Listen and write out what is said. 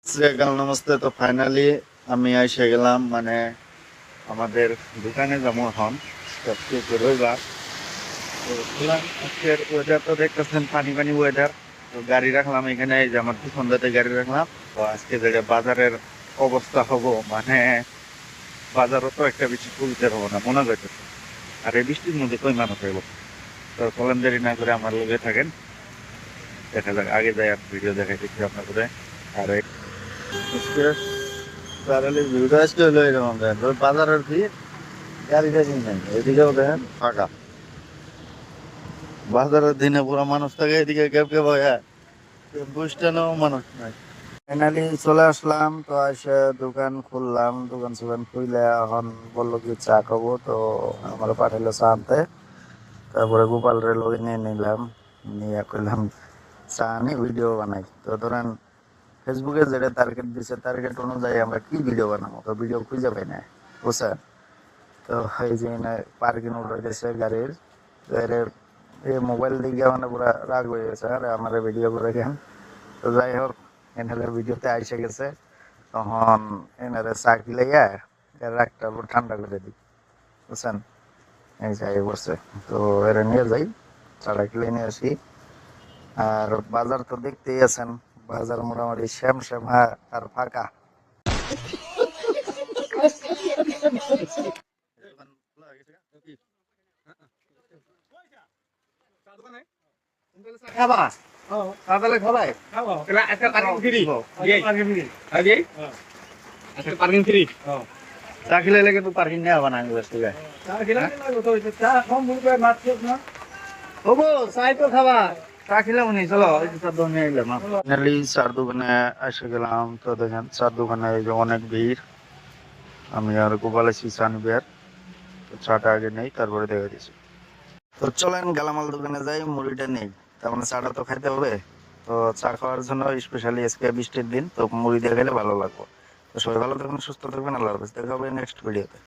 কাল নমস্তে। তো ফাইনালি আমি এসে গেলাম, মানে আমাদের দোকানে যাবো এখন। সবচেয়ে রবিবার তো বললাম, আজকের ওয়েদার তো দেখতেছেন পানি পানি ওয়েদার। তো গাড়ি রাখলাম এখানে, এই যে আমার পিছনটাতে গাড়ি রাখলাম। তো আজকে যেটা বাজারের অবস্থা হবো, মানে বাজারও তো একটা বেশি চলতে হবো না মনে করতেছে। আর এই বৃষ্টির মধ্যে কই মানুষ হইব। তো কলম দেরি না করে আমার লগে থাকেন, দেখা যাক আগে যাই আর ভিডিও দেখাই দিচ্ছি আপনাদের। আর আজকে প্যারালির ভিউটা আজকে হলো এরকম, দেখেন তো বাজারের ভিড়, গাড়ি টাড়ি নেই, এদিকেও দেখেন ফাঁকা। বাজারের দিনে পুরো মানুষ থাকে, এদিকে কেউ কেউ বুঝতেও মানুষ নাই। ফাইনালি চলে আসলাম, তো এসে দোকান খুললাম, দোকান সোকান খুলে এখন বললো কি চা খাবো, তো আমার পাঠাইলো চা আনতে। তারপরে গোপাল রে লগে নিয়ে নিলাম, নিয়ে করলাম চা আনি ভিডিও বানাই। তো ধরেন ফেসবুকে যেটা টার্গেট দিছে, টার্গেট অনুযায়ী আমরা কি ভিডিও বানাবো, তো ভিডিও খুঁজে পাই না, বুঝছেন। তো এই যে পার্কিং উঠে গেছে গাড়ির, এই মোবাইল দিকে মানে পুরা রাগ হয়ে গেছে, আর আমার ভিডিও করে কেন। তো যাই হোক, এনারে ভিডিওতে আইসে গেছে, তখন এনারে চাকরি লাইয়া এর রাগটা পুরো ঠান্ডা করে দিই, বুঝছেন। এই যাই বসছে, তো এরা নিয়ে যাই, চাটা কিনে নিয়ে আসি। আর বাজার তো দেখতেই আছেন, বাজার মোটামুটি শ্যাম শ্যাম আর ফাঁকা। খাবা তাহলে খাবাই পার্কিং ফ্রি। চা খেলে লেগে তো পার্কিং নেওয়া বানা হবো, চাই তো খাবা। চা খেলাম নি, চলো ফাইনালি চার দোকানে এসে গেলাম। তো দেখেন চার দোকানে এই যে অনেক ভিড়। আমি আর গোপাল এসি চা নিবে, আর তো চাটা আগে নেই তারপরে দেখা দিচ্ছি। তো চলেন গালামাল দোকানে যাই, মুড়িটা নেই, তার মানে চাটা তো খাইতে হবে। তো চা খাওয়ার জন্য স্পেশালি আজকে বৃষ্টির দিন, তো মুড়ি দিয়ে গেলে ভালো লাগবে। তো সবাই ভালো থাকবেন, সুস্থ থাকবেন, আল্লাহ হাফেজ, দেখা হবে নেক্সট ভিডিওতে।